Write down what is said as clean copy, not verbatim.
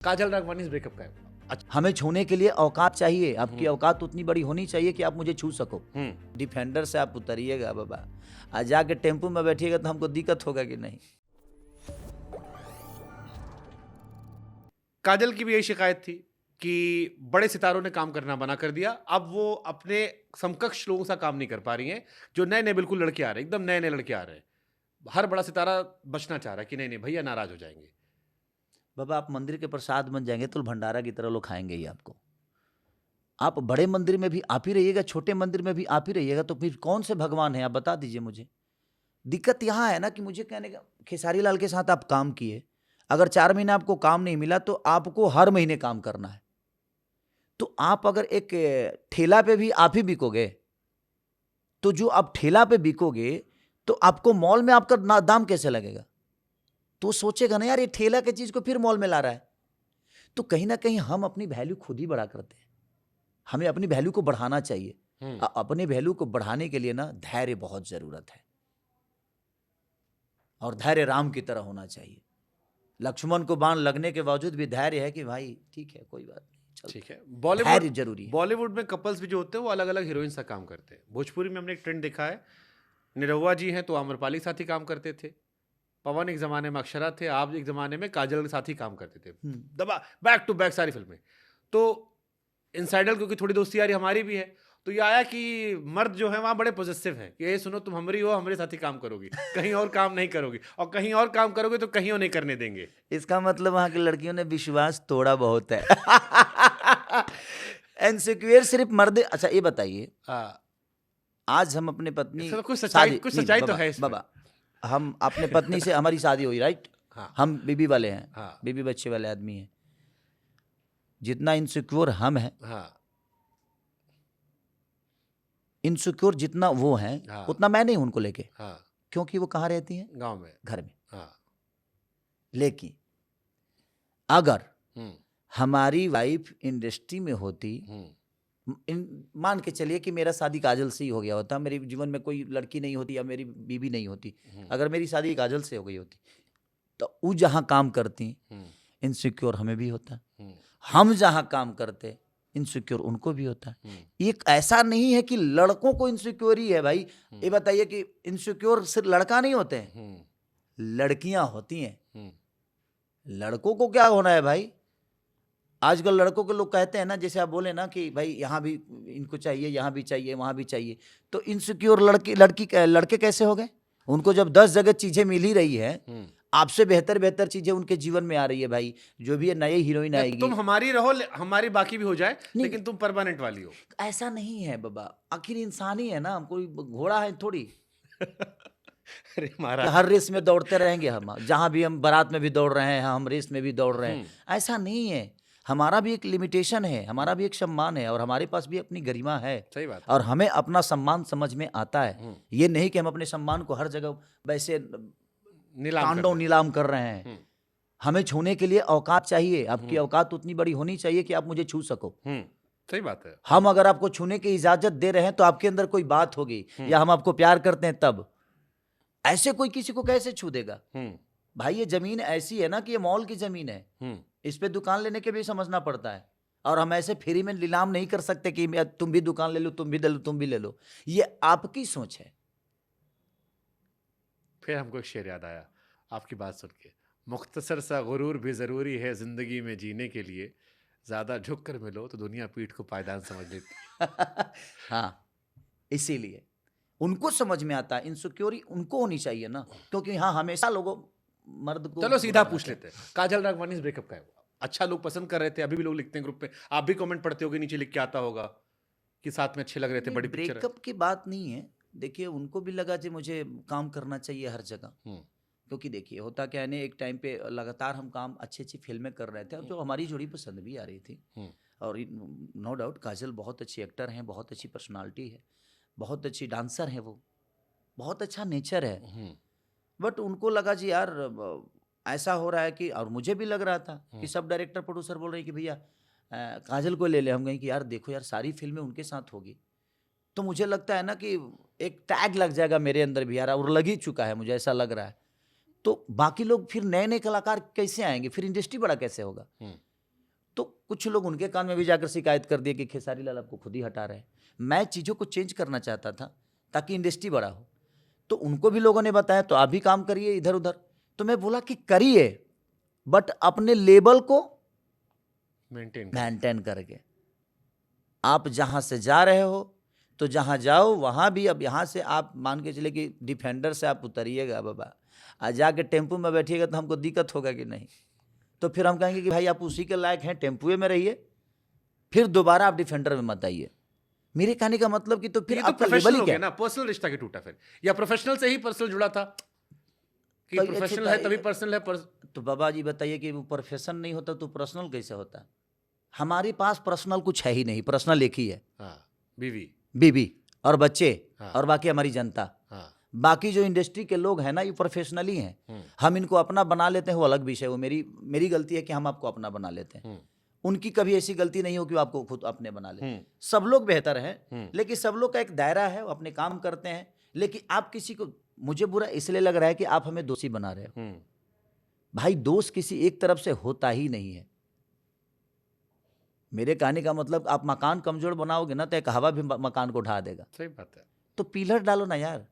काजल Raghwani breakup का है। अच्छा। हमें छूने के लिए औकात चाहिए, आपकी औकात उतनी बड़ी होनी चाहिए कि आप मुझे छू सको। डिफेंडर से आप उतरिएगा बाबा, आज जाके टेम्पो में बैठिएगा तो हमको दिक्कत होगा कि नहीं। काजल की भी यही शिकायत थी कि बड़े सितारों ने काम करना बना कर दिया, अब वो अपने समकक्ष लोगों सा काम नहीं कर पा रही हैं, जो नए नए बिल्कुल लड़के आ रहे हैं, एकदम नए नए लड़के आ रहे हैं। हर बड़ा सितारा बचना चाह रहा है कि नहीं नहीं भैया नाराज हो जाएंगे। बाबा आप मंदिर के प्रसाद बन जाएंगे तो भंडारा की तरह लोग खाएंगे ही आपको। आप बड़े मंदिर में भी आप ही रहिएगा, छोटे मंदिर में भी आप ही रहिएगा, तो फिर कौन से भगवान हैं आप बता दीजिए मुझे। दिक्कत यहाँ है ना कि मुझे कहने का, खेसारी लाल के साथ आप काम किए, अगर 4 महीने आपको काम नहीं मिला तो आपको हर महीने काम करना है। तो आप अगर एक ठेला पे भी आप ही बिकोगे, तो जो आप ठेला पे बिकोगे तो आपको मॉल में आपका दाम कैसे लगेगा? तो सोचेगा ना यार ये ठेला की चीज को फिर मॉल में ला रहा है। तो कहीं ना कहीं हम अपनी वैल्यू खुद ही बढ़ा करते हैं, हमें अपनी वैल्यू को बढ़ाना चाहिए। अपने वैल्यू को बढ़ाने के लिए ना धैर्य बहुत जरूरत है, और धैर्य राम की तरह होना चाहिए। लक्ष्मण को बाण लगने के बावजूद भी धैर्य है कि भाई ठीक है कोई बात नहीं, ठीक है। धैर्य जरूरी है। बॉलीवुड में कपल्स भी जो होते हैं वो अलग अलग हीरोइन सा काम करते हैं। भोजपुरी में हमने एक ट्रेंड देखा है, निरहुआ जी हैं तो आम्रपाली के साथ ही काम करते थे, पवन एक जमाने में अक्षरा थे, आप एक जमाने में काजल के साथ ही काम करते थे, दबा बैक टू बैक सारी फिल्में। तो इनसाइडर क्योंकि थोड़ी दोस्ती यारी हमारी भी है, तो ये आया कि मर्द जो है वहाँ बड़े पॉजिटिव हैं कि ये सुनो तुम हमारी हो, हमारे साथ ही काम करोगी, कहीं और काम नहीं करोगी, और कहीं और काम करोगे तो कहीं और नहीं करने देंगे। इसका मतलब वहां की लड़कियों ने विश्वास तोड़ा बहुत है। इनसिक्योर सिर्फ मर्द। अच्छा ये बताइए, आज हम अपने पत्नी कुछ सच्चाई तो है इसमें। बाबा हम अपने पत्नी से, हमारी शादी हुई राइट, हाँ। हम बीबी वाले हैं, हाँ। बीबी बच्चे वाले आदमी हैं। जितना इनसिक्योर हम हैं, हाँ। इनसिक्योर जितना वो हैं, हाँ। उतना मैं नहीं उनको लेके। हाँ। क्योंकि वो कहाँ रहती हैं? गांव में, घर में। हाँ। लेकिन अगर हमारी वाइफ इंडस्ट्री में होती, मान के चलिए कि मेरा शादी काजल से ही हो गया होता, मेरे जीवन में कोई लड़की नहीं होती या मेरी बीवी नहीं होती, अगर मेरी शादी काजल से हो गई होती, तो वो जहाँ काम करती इनसिक्योर हमें भी होता, हम जहाँ काम करते इनसिक्योर उनको भी होता है। एक ऐसा नहीं है कि लड़कों को इनसिक्योर ही है भाई। ये बताइए कि इनसिक्योर सिर्फ लड़का नहीं होते हैं, लड़कियां होती हैं। लड़कों को क्या होना है भाई? आजकल लड़कों के लोग कहते हैं ना, जैसे आप बोले ना कि भाई यहाँ भी इनको चाहिए, यहाँ भी चाहिए, वहाँ भी चाहिए, तो इनसिक्योर लड़के कैसे हो गए? उनको जब 10 जगह चीजें मिल ही रही है, आपसे बेहतर चीजें उनके जीवन में आ रही है भाई, जो भी है नई हीरोइन आएगी, तुम हमारी रहो, हमारी बाकी भी हो जाए, लेकिन तुम परमानेंट वाली हो। ऐसा नहीं है बाबा, आखिर इंसान ही है ना, कोई घोड़ा है थोड़ी। अरे महाराज, हर रेस में दौड़ते रहेंगे हम, जहां भी हम बारात में भी दौड़ रहे हैं, हम रेस में भी दौड़ रहे हैं, ऐसा नहीं है। हमारा भी एक लिमिटेशन है, हमारा भी एक सम्मान है, और हमारे पास भी अपनी गरिमा है। सही बात। और हमें अपना सम्मान समझ में आता है। ये नहीं कि हम अपने सम्मान को हर जगह वैसे नीलाम कर रहे हैं। हमें छूने के लिए औकात चाहिए, आपकी औकात उतनी बड़ी होनी चाहिए कि आप मुझे छू सको। सही बात है। हम अगर आपको छूने की इजाजत दे रहे हैं तो आपके अंदर कोई बात होगी, या हम आपको प्यार करते हैं तब। ऐसे कोई किसी को कैसे छू देगा भाई? ये जमीन ऐसी है ना कि ये मॉल की जमीन है, इस पे दुकान लेने के भी समझना पड़ता है, और हम ऐसे फ्री में नीलाम नहीं कर सकते कि तुम भी दुकान ले लो, तुम भी ले लो, तुम भी ले लो। ये आपकी सोच है। फिर हमको एक शेर याद आया आपकी बात सुन के, मुख्तसर सा गुरूर भी जरूरी है जिंदगी में जीने के लिए, ज्यादा झुक कर मिलो तो दुनिया पीठ को पायदान समझ लेती। हाँ, इसीलिए उनको समझ में आता है, इनसिक्योरिटी उनको होनी चाहिए ना, क्योंकि हाँ हमेशा लोगों मर्द को। चलो सीधा पूछ लेते हैं, काजल राघवानी ब्रेकअप का है, अच्छा लोग पसंद कर रहे थे, अभी भी लोग लिखते हैं ग्रुप पे, आप भी कमेंट पढ़ते होगे, नीचे लिख के आता होगा कि साथ में अच्छे लग रहे थे, बड़ी पिक्चर। ब्रेकअप की बात नहीं है, देखिए उनको भी लगा जी मुझे काम करना चाहिए हर जगह, क्योंकि देखिए होता क्या है ना, एक टाइम पे लगातार हम काम अच्छी फिल्में कर रहे थे, और जो हमारी जोड़ी पसंद भी आ रही थी, और नो डाउट काजल बहुत अच्छी एक्टर हैं, बहुत अच्छी पर्सनालिटी है, बहुत अच्छी डांसर है, वो बहुत अच्छा नेचर है। बट उनको लगा जी यार ऐसा हो रहा है कि, और मुझे भी लग रहा था कि सब डायरेक्टर प्रोड्यूसर बोल रहे हैं कि भैया काजल को ले ले। हम कहें कि यार देखो यार सारी फिल्में उनके साथ होगी, तो मुझे लगता है ना कि एक टैग लग जाएगा मेरे अंदर भी यार, और लग ही चुका है, मुझे ऐसा लग रहा है। तो बाकी लोग फिर नए नए कलाकार कैसे आएंगे, फिर इंडस्ट्री बड़ा कैसे होगा? तो कुछ लोग उनके कान में भी जाकर शिकायत कर दिए कि खेसारी लाल आपको खुद ही हटा रहे हैं। मैं चीज़ों को चेंज करना चाहता था ताकि इंडस्ट्री बड़ा हो, तो उनको भी लोगों ने बताया तो आप भी काम करिए इधर उधर। तो मैं बोला कि करिए, बट अपने लेवल को मेंटेन करके। आप जहाँ से जा रहे हो तो जहाँ जाओ वहाँ भी, अब यहाँ से आप मान के चले कि डिफेंडर से आप उतरिएगा बाबा, आज जाके टेम्पू में बैठिएगा तो हमको दिक्कत होगा कि नहीं, तो फिर हम कहेंगे कि भाई आप उसी के लायक हैं, टेम्पुए में रहिए, फिर दोबारा आप डिफेंडर में मत आइए। मेरे कहने का मतलब कि तो फिर ये तो आपका प्रोफेशनल लेवल ही हो क्या गया ना, पर्सनल रिश्ता के टूटा फिर, या प्रोफेशनल से ही पर्सनल जुड़ा था कि तो प्रोफेशनल है तभी पर्सनल है तो बाबा जी बताइए कि वो प्रोफेशन नहीं होता तो पर्सनल कैसे होता? हमारे पास पर्सनल कुछ है ही नहीं, पर्सनल एक ही है, बीवी और बच्चे, और बाकी हमारी जनता। बाकी जो इंडस्ट्री के लोग हैं ना, ये प्रोफेशनल ही हैं। हम इनको अपना बना लेते हैं, वो अलग विषय, वो मेरी गलती है कि हम आपको अपना बना लेते हैं। उनकी कभी ऐसी गलती नहीं हो कि वो आपको खुद अपने बना ले। सब लोग बेहतर हैं, लेकिन सब लोग का एक दायरा है, वो अपने काम करते हैं। लेकिन आप किसी को, मुझे बुरा इसलिए लग रहा है कि आप हमें दोषी बना रहे हो। भाई दोष किसी एक तरफ से होता ही नहीं है। मेरे कहने का मतलब, आप मकान कमजोर बनाओगे ना तो एक हवा भी मकान को ढा देगा। सही बात है। तो पिलर डालो ना यार।